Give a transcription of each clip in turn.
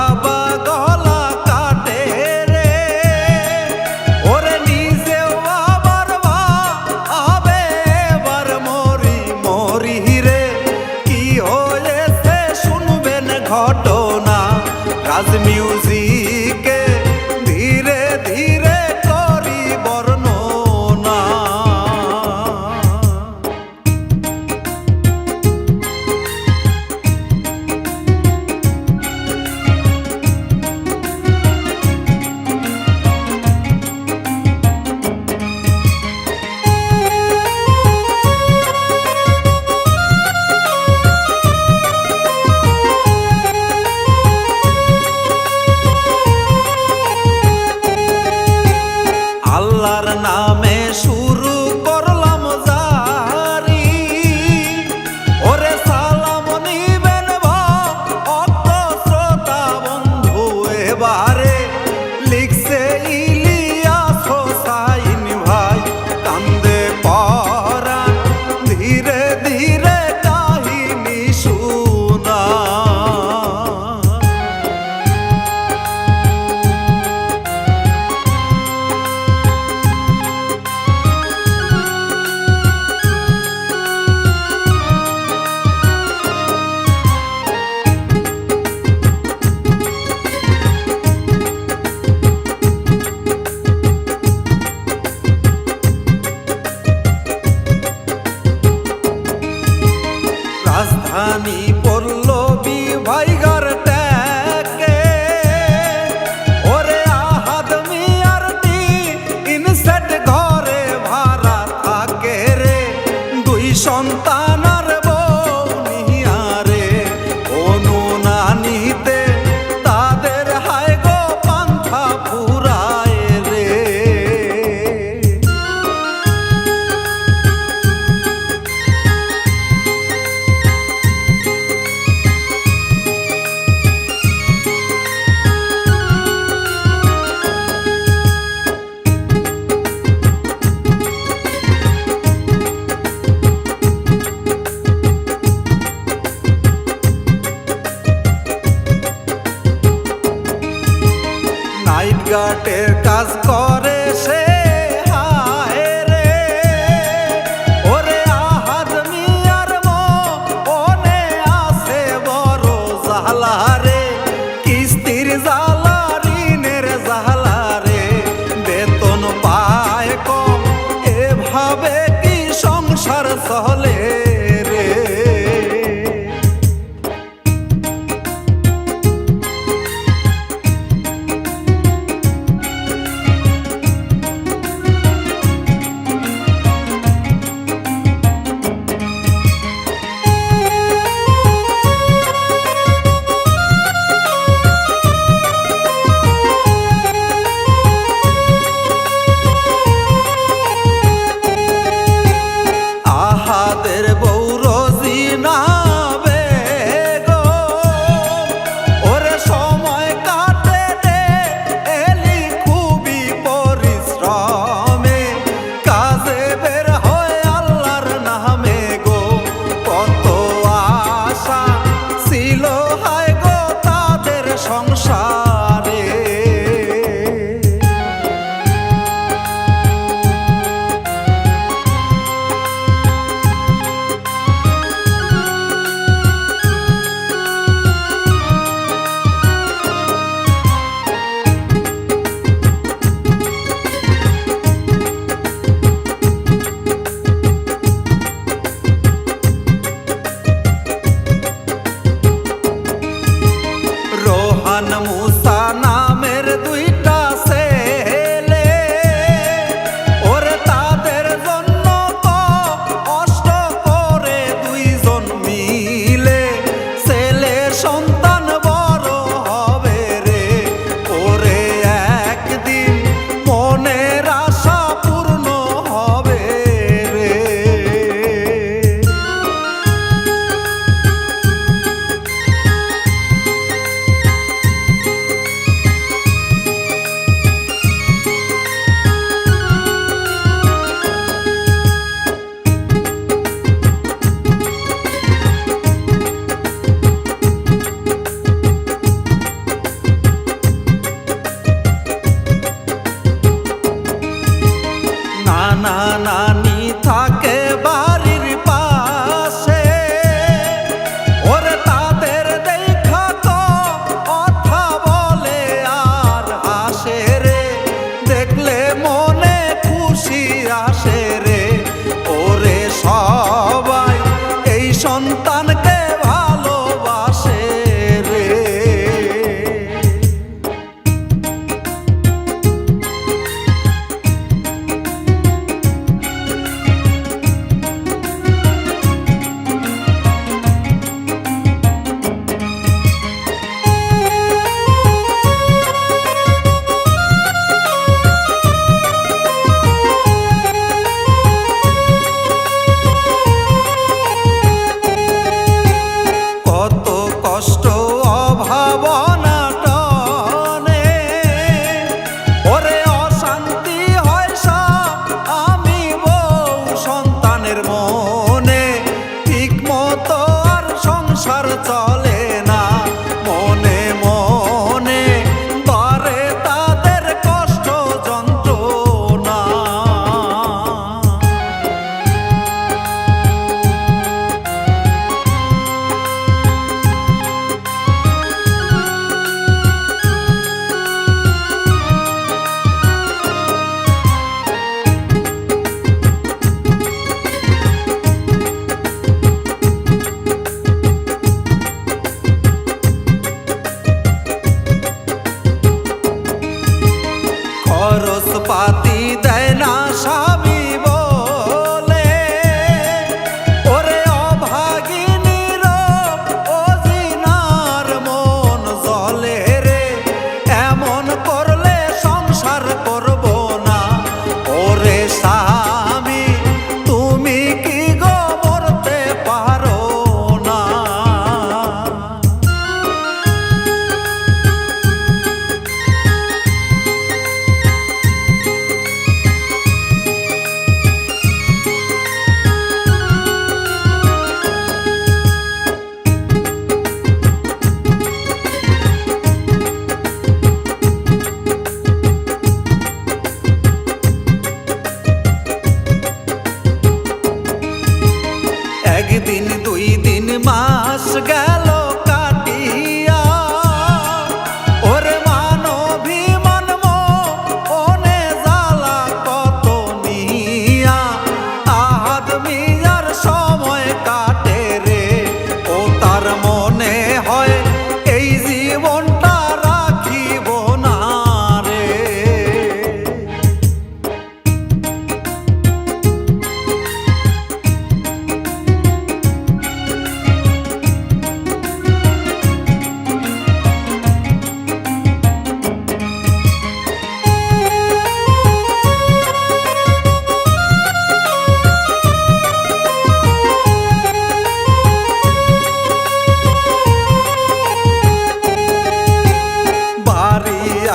বাবা গলা কাটে রে, ওরে নিজেও আবার ভাবে এবার মরি মরি রে। কি হয়েছে শুনবেন ঘটনা, রাজ মিউজিকে ধীরে ধীরে করি বর্ণনা। আল্লাহর নামে শুরু করলাম জারি, ওরে সালাম নিবেন ভক্ত শ্রোতা বন্ধু এবারে। লিখছে ইলিয়াস হোসাইন ভাই, কান্দে পরাণ ধীরে ধীরে কাহিনী শুনা। রাজধানী পল্লবী ভাইগার ট্যাকে, ওরে আহাদ মিয়ার ইনসেট ঘরে ভাড়া থাকে রে। দুই সন্তান আর বউ নিয়া রে, অনুনানিতে তাদের হায় গো পান্থা ফুরায় রে। নাইট গার্ডের কাজ করে সে হায় রে, ওরে আহাদ মিয়ার মনে আছে বড় জ্বালা রে। কিস্তির জ্বালা ঋণের জ্বালা রে, বেতন পায় কম এভাবে কি সংসার চলে রে।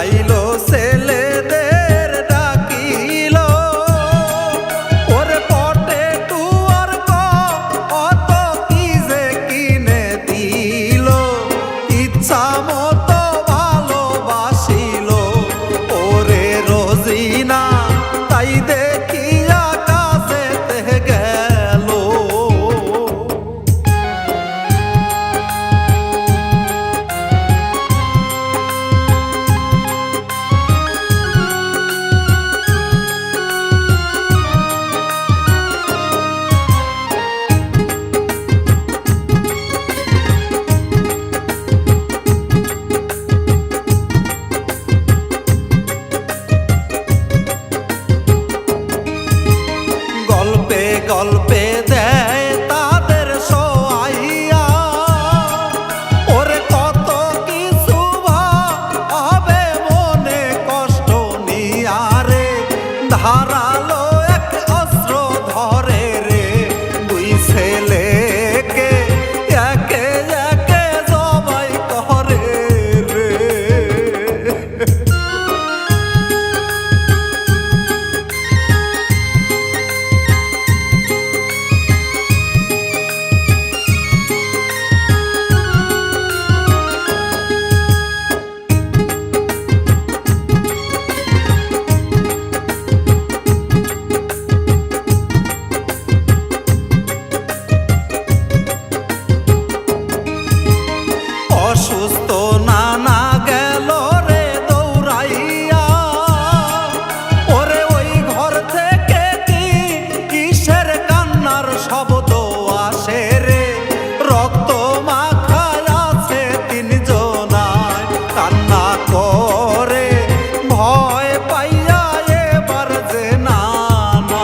আইলো ছেলেদের ডাকিলো, ওরে পটে টুয়ার অত কি যে কিনে দিল, ইচ্ছা মতো ভালোবাসিল ওরে রোজিনা, তাই দেখিয়া কাছেতে গেল। গল্পে গল্পে দেয় তাদের সোয়াইয়া, ওরে কত কিছু হবে মনে কষ্ট নিয়া রে, ধারালো এক অস্ত্র ধরে রে, দুই ছেলেকে একে একে জবাই করে রে। অসুস্থ নানা গেল রে দৌড়াইয়া, ওরে ওই ঘর থেকে কি কিসের কান্নার শব্দ আসে রে, রক্ত মাখায় আছে তিনজনায়, কান্না করে ভয় পাইয়া এবার যে নানা।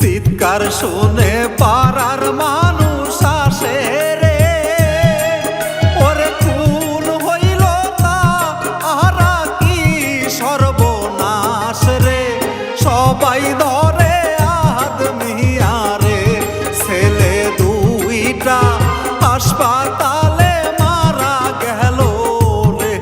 চিৎকার শুনে পাড়ার মানুষ আসে রে, ওরে খুন হইল তাহারা কি সর্বনাশ রে, সবাই ধরে আদমিয়া রে, ছেলে দুইটা হাসপাতালে মারা গেল রে।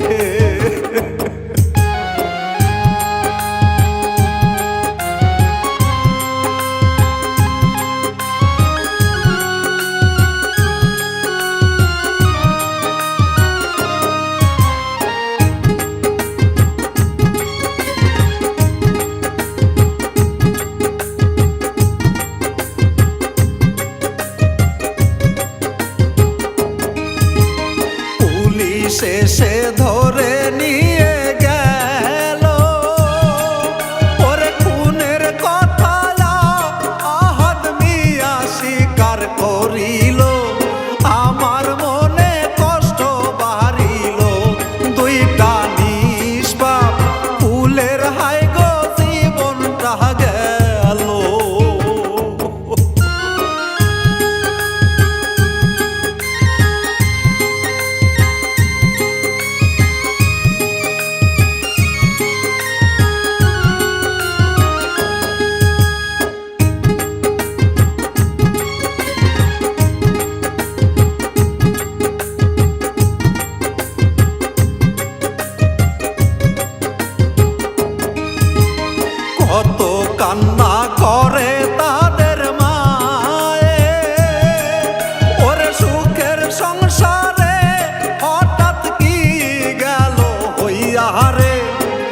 শেষে ধরে নিয়ে গেল, ওরে খুনের কথা আহাদ মিয়া স্বীকার করিল, আমার মনে কষ্ট বাড়িল, দুইটা নিষ্পাপ ফুলের হাই গো জীবনটা গেল। কত কান্না করে তাদের মায়ে, ওরে সুখের সংসারে হঠাৎ কি গেল হইয়া রে,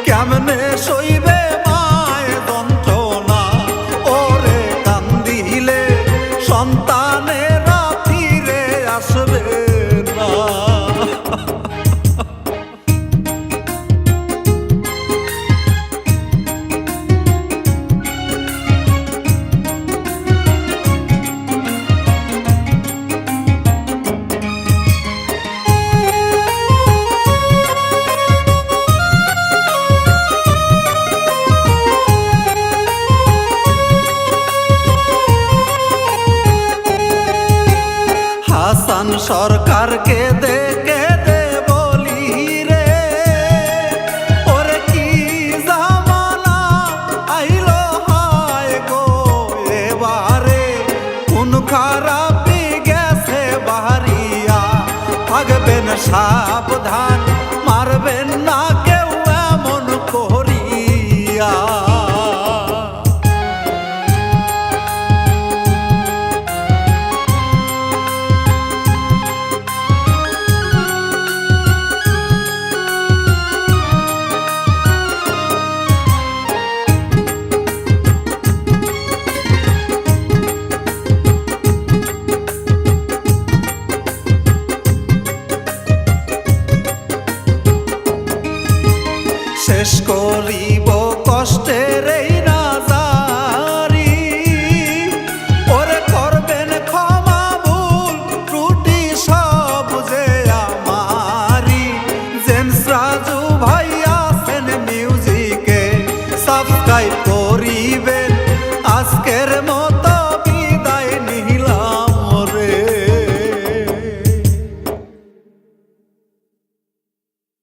কেমনে সইবে মায়ের যন্ত্রণা, ওরে কান্দিলে সন্তানেরা ফিরে আসবে না। সরকারকে দেখে দে বলি রে, ওরে কি জামানা আইলো হায় গো এবারে, কোন খারাপি গেছে বাহারিয়া, থাকবেন সাবধান।